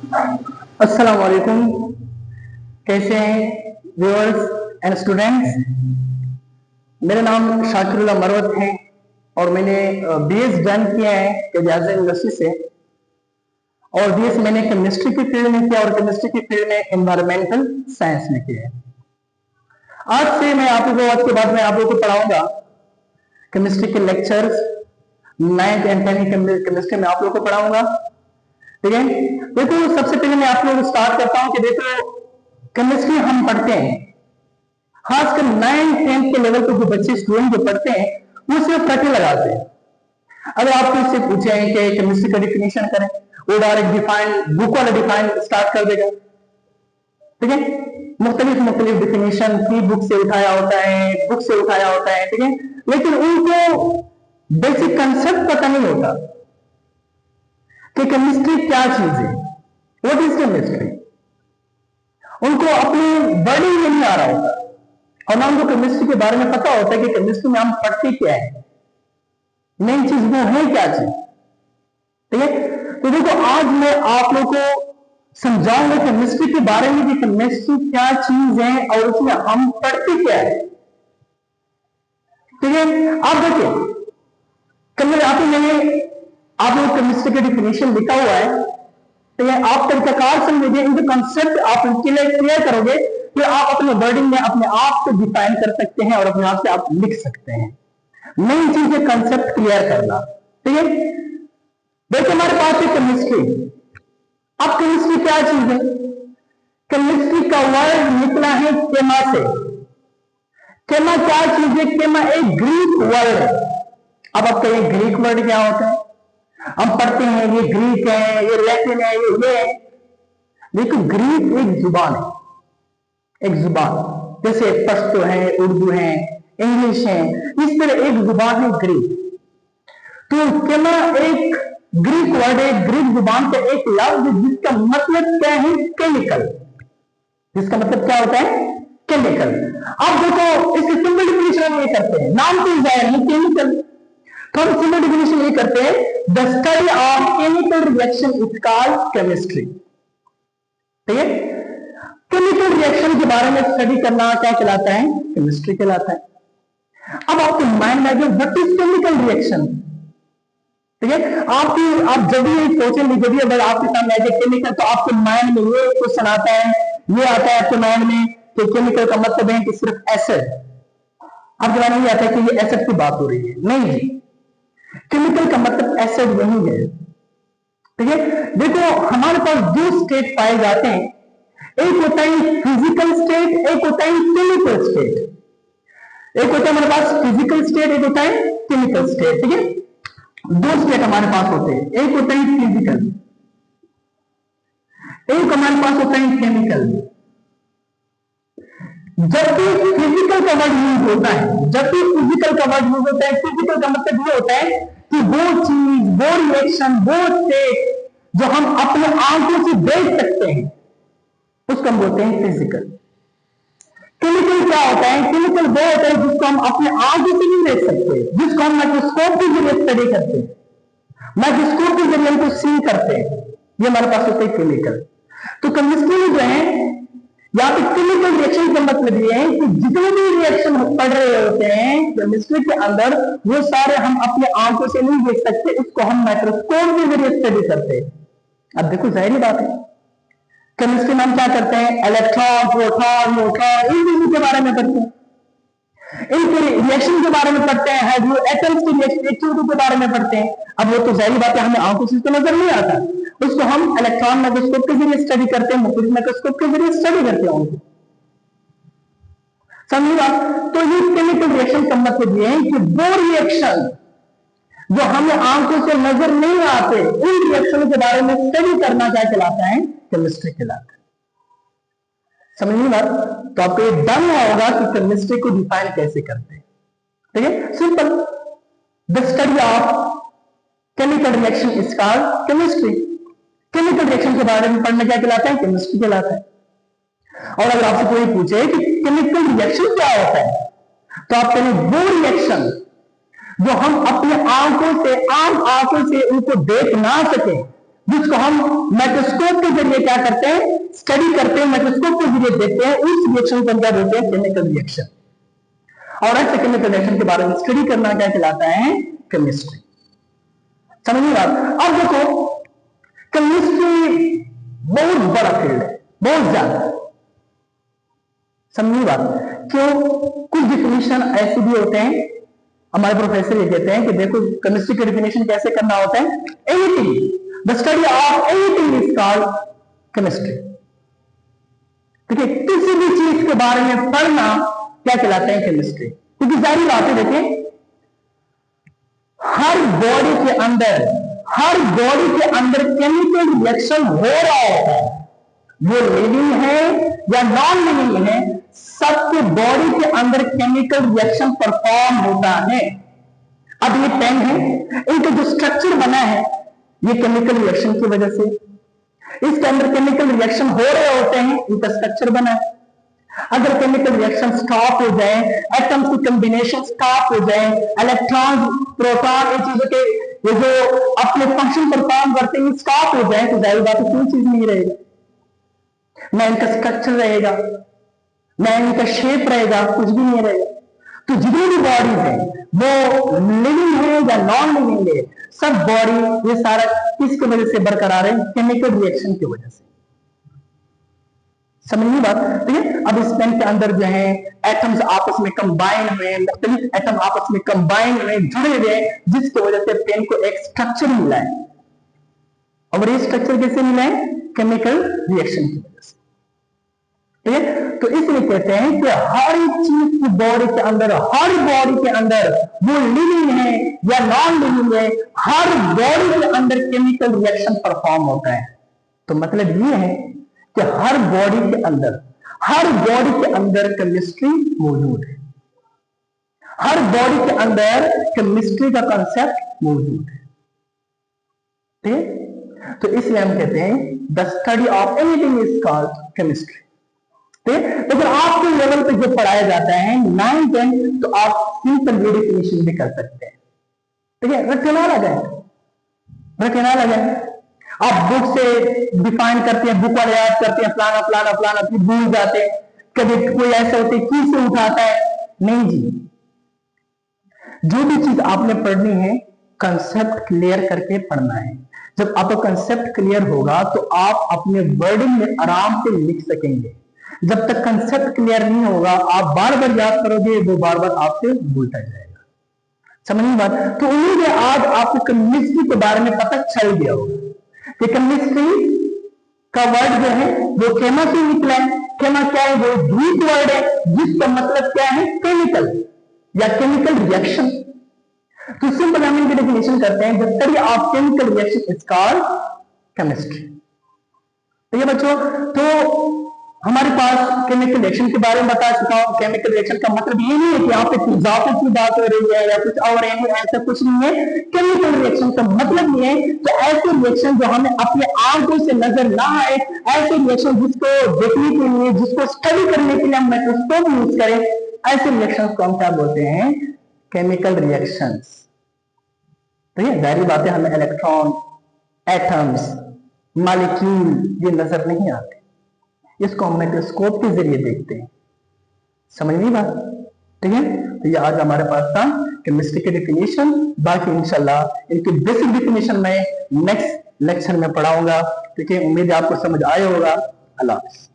अस्सलाम वालेकुम। कैसे हैं व्यूअर्स एंड स्टूडेंट्स? मेरा नाम शाकिरुल्लाह मरवत है और मैंने बीएस डन किया है एजाज यूनिवर्सिटी से। और बीएस मैंने केमिस्ट्री की फील्ड में किया और केमिस्ट्री की फील्ड में एनवायरमेंटल साइंस में किया है। आज से मैं आप लोगों को, आज के बाद मैं आप लोगों को पढ़ाऊंगा केमिस्ट्री के lectures 9th and 10th chemistry में आप लोगों को पढ़ाऊंगा। ठीक है, देखो सबसे पहले मैं आप लोगों को स्टार्ट करता हूं कि देखो केमिस्ट्री हम पढ़ते हैं, खासकर 9th 10th के लेवल पे जो बच्चे स्टूडेंट जो पढ़ते हैं वो सिर्फ रटे लगाते हैं। अगर आपको इससे पूछे कि केमिस्ट्री का डिफिनेशन करें, वो डायरेक्ट डिफाइन बुक वाला डिफाइन स्टार्ट कर देगा। ठीक है, मुख्तलिफ डिफिनेशन की बुक से उठाया होता है, बुक से उठाया होता है। ठीक है, लेकिन उनको बेसिक कंसेप्ट पता नहीं होता कि केमिस्ट्री क्या चीज है, व्हाट इज केमिस्ट्री। उनको अपनी वर्डिंग में नहीं आ रहा होता और ना उनको केमिस्ट्री के बारे में पता होता है कि केमिस्ट्री में हम पढ़ते क्या है, नई चीज वो है क्या चीज। ठीक है, तो देखो आज मैं आप लोगों को समझाऊंगा केमिस्ट्री के बारे में कि केमिस्ट्री क्या चीज है और उसमें हम पढ़ते क्या है। ठीक है, आप देखिए मैंने आप लोग केमिस्ट्री का डिफिनेशन लिखा हुआ है। ठीक है, आप तरीकाकार समझिए, इनके कॉन्सेप्ट आप क्लियर करोगे फिर आप अपने वर्डिंग में अपने आप को डिफाइन कर सकते हैं और अपने आप से आप लिख सकते हैं। मेन चीज है कंसेप्ट क्लियर करना। ठीक है, देखिए हमारे पास है केमिस्ट्री। अब केमिस्ट्री क्या चीज है? केमिस्ट्री का वर्ड निकला है केमा से। केमा क्या चीज है? केमा एक ग्रीक वर्ड है। अब आप कहिए ग्रीक वर्ड क्या होता है? हम पढ़ते हैं ये ग्रीक है, ये लैटिन है, ये है। देखो ग्रीक एक जुबान है, एक जुबान जैसे पश्तो है, उर्दू है, इंग्लिश है, इस तरह एक जुबान है ग्रीक। तो केमा एक ग्रीक वर्ड है, ग्रीक जुबान का एक लफ्ज जिसका मतलब क्या है? केमिकल। जिसका मतलब क्या होता है? केमिकल। अब देखो इसके सिंपल डिफिनेशन ये करते हैं, नाम तो जाहिर है केमिकल, तो हम सिंपल डिफिनेशन ये करते हैं, the study of chemical reaction is called chemistry. ठीक है, केमिकल रिएक्शन के बारे में स्टडी करना क्या कहलाता है? केमिस्ट्री कहलाता है। अब आपके माइंड में जो व्हाट इज केमिकल रिएक्शन। ठीक है, आप जब भी सोचेंगे, जब भी अगर आपके सामने आ जाए केमिकल, तो आपके माइंड में ये क्वेश्चन आता है, ये आता है आपके माइंड में कि केमिकल का मतलब है कि सिर्फ एसिड। अब जवाब नहीं आता है कि ये एसिड की बात हो रही है, नहीं जी, केमिकल का मतलब एसिड नहीं है। ठीक है, देखो हमारे पास दो स्टेट पाए जाते हैं, एक होता है फिजिकल स्टेट, एक होता है केमिकल स्टेट। एक होता है हमारे पास फिजिकल स्टेट, एक होता है केमिकल स्टेट। ठीक है, दो स्टेट हमारे पास होते हैं, एक होता है फिजिकल, एक हमारे पास होता है केमिकल। जब भी फिजिकल का वर्ड यूज होता है, जब भी फिजिकल का वर्ड यूज होता है, फिजिकल का मतलब ये होता है कि वो चीज, वो रिएक्शन, वो स्टेट जो हम अपने आंखों से देख सकते हैं उसको हम बोलते हैं फिजिकल। केमिकल क्या होता है? केमिकल वो होता है जिसको हम अपने आंखों से नहीं देख सकते, जिसको हम माइक्रोस्कोप के जरिए स्टडी करते हैं, माइक्रोस्कोप के जरिए हमको सी करते हैं, ये हमारे पास होता है केमिकल। तो केमिस्ट्री में जो है या फिर केमिकल रिएक्शन का मतलब ये है कि जितने भी रिएक्शन पढ़ रहे होते हैं केमिस्ट्री के अंदर, वो सारे हम अपने आंखों से नहीं देख सकते, उसको हम माइक्रोस्कोप के जरिए स्टडी करते हैं। अब देखो जाहिर बात है, केमिस्ट्री में हम क्या करते हैं? इलेक्ट्रॉन, प्रोटॉन, न्यूट्रॉन, इन चीजों के बारे में पढ़ते हैं, इनके रिएक्शन के बारे में पढ़ते हैं, हाइड्रो एटम्स की रिएक्शन के बारे में पढ़ते हैं। अब वो तो जाहिर बात है हमें आंखों से तो नजर नहीं आता, उसको हम इलेक्ट्रॉन माइक्रोस्कोप के जरिए स्टडी करते हैं, मुख्तलिफ माइक्रोस्कोप के जरिए स्टडी करते हैं उनको। समझिएगा, तो ये केमिकल रिएक्शन का मतलब ये है कि वो रिएक्शन जो हमें आंखों से नजर नहीं आते, उन रिएक्शन के बारे में स्टडी करना क्या कहलाता है? केमिस्ट्री कहलाता है। समझिए बात, तो आपको ये डन होगा कि केमिस्ट्री को डिफाइन कैसे करते हैं। ठीक है, simple, the study of chemical reaction is called chemistry. Chemical reaction के बारे में पढ़ना क्या कहलाता है? केमिस्ट्री कहलाता है। और अगर आपसे कोई पूछे कि केमिकल रिएक्शन क्या होता है, तो आप कहें वो रिएक्शन जो हम अपने आंखों से, आम आंखों से उनको देख ना सके, जिसको हम माइक्रोस्कोप के जरिए क्या करते हैं, स्टडी करते हैं, माइक्रोस्कोप के जरिए देखते हैं, उस रिएक्शन को हम क्या बोलते हैं, केमिकल रिएक्शन। और ऐसे केमिकल रिएक्शन के बारे में स्टडी करना क्या कहलाता है, केमिस्ट्री। समझिए बात। अब देखो केमिस्ट्री बहुत बड़ा फील्ड है, बहुत ज्यादा। समझिए बात। क्यों? कुछ डिफिनेशन ऐसे भी होते हैं, हमारे प्रोफेसर ये कहते हैं कि देखो केमिस्ट्री का डिफिनेशन कैसे करना होता है, anything, the study of anything is called chemistry. देखिए किसी भी चीज के बारे में पढ़ना क्या कहलाता है, केमिस्ट्री। क्योंकि जाहिर बात है, देखिए हर बॉडी के अंदर केमिकल रिएक्शन हो रहा होता है, वो लिविंग है या नॉन लिविंग है, सबके बॉडी के अंदर केमिकल रिएक्शन परफॉर्म होता है। अब ये पेन है, इनका जो स्ट्रक्चर बना है ये केमिकल रिएक्शन की वजह से, इसके अंदर केमिकल रिएक्शन हो रहे होते हैं, इनका स्ट्रक्चर बना है। अगर केमिकल रिएक्शन स्टॉप हो जाए, एटम्स की कॉम्बिनेशन स्टॉप हो जाए, इलेक्ट्रॉन प्रोटॉन ये चीजों के ये जो अपने फंक्शन परफॉर्म करते हैं स्टॉप हो जाए, तो जाहिर बात है कोई चीज नहीं रहेगी, ना इनका स्ट्रक्चर रहेगा, ना इनका शेप रहेगा, कुछ भी नहीं रहेगा। तो जितनी भी बॉडीज है वो लिविंग है या नॉन लिविंग है, सब बॉडी ये सारा किसकी वजह से बरकरार है, केमिकल रिएक्शन की वजह से। समझिए बात। ठीक है। अब इस पेन के अंदर जो है एटम्स आपस में कंबाइन हुए, मुख्तलिफ एटम आपस में कंबाइन हुए, जुड़े हुए, जिसकी वजह से पेन को एक स्ट्रक्चर मिला है। और ये स्ट्रक्चर कैसे मिला है, केमिकल रिएक्शन की वजह से। ठीक है। तो इसलिए कहते हैं कि हर एक चीज की बॉडी के अंदर, हर बॉडी के अंदर वो लिविंग है या नॉन लिविंग है, हर बॉडी के अंदर केमिकल रिएक्शन परफॉर्म होता है। तो मतलब ये है कि हर बॉडी के अंदर केमिस्ट्री मौजूद है, हर बॉडी के अंदर केमिस्ट्री का कंसेप्ट मौजूद है। ठीक है। तो इसलिए हम कहते हैं the study of anything is called chemistry. ठीक है। तो फिर आपके लेवल पे जो पढ़ाया जाता है 9, 10, तो आप सिंपल ये डेफिनेशन भी कर सकते हैं। ठीक है। रटना लगे, आप बुक से डिफाइन करते हैं, बुक वाले याद करते हैं, फलाना फलाना फलाना, फिर भूल जाते हैं। कभी कोई ऐसा होता है की से उठाता है, नहीं जी। जो भी चीज आपने पढ़नी है कंसेप्ट क्लियर करके पढ़ना है। जब आपका कंसेप्ट क्लियर होगा तो आप अपने वर्डिंग में आराम से लिख सकेंगे। जब तक कंसेप्ट क्लियर नहीं होगा, आप बार बार याद करोगे, वो बार बार आपसे भूलता जाएगा। समझिए बात। तो उम्मीद है आज आपको केमिस्ट्री के बारे में पता चल गया होगा कि केमिस्ट्री का वर्ड जो है वो केमा से निकला है। केमा क्या है, वो ग्रीक वर्ड है जिसका मतलब क्या है, केमिकल या केमिकल रिएक्शन। तो सिंपल हम इनकी डेफिनेशन करते हैं, the study of chemical reaction is called chemistry. तो ये बच्चों, तो हमारे पास केमिकल रिएक्शन के बारे में बता चुका हूं। केमिकल रिएक्शन का मतलब ये नहीं है कि यहाँ पे फिजाओं की बात हो रही है या कुछ और है, ऐसा कुछ नहीं है। केमिकल रिएक्शन का मतलब ये है कि ऐसे रिएक्शन जो हमें अपने आंखों से नजर ना आए, ऐसे रिएक्शन जिसको देखने के लिए, जिसको स्टडी करने के लिए हम माइक्रोस्कोप यूज करें, ऐसे रिएक्शन को हम क्या बोलते हैं, केमिकल रिएक्शंस। तो ये जाहिर बात है, हमें इलेक्ट्रॉन, एटम्स, मॉलिक्यूल ये नजर नहीं आते, इसको हम माइक्रोस्कोप के जरिए देखते हैं। समझ नहीं बात। ठीक है। तो ये आज हमारे पास था केमिस्ट्री के डेफिनेशन। बाकी इंशाल्लाह इनके बेसिक डेफिनेशन में नेक्स्ट लेक्चर में पढ़ाऊंगा। ठीक है। उम्मीद है आपको समझ आया होगा। अल्लाह हाफ़िज़।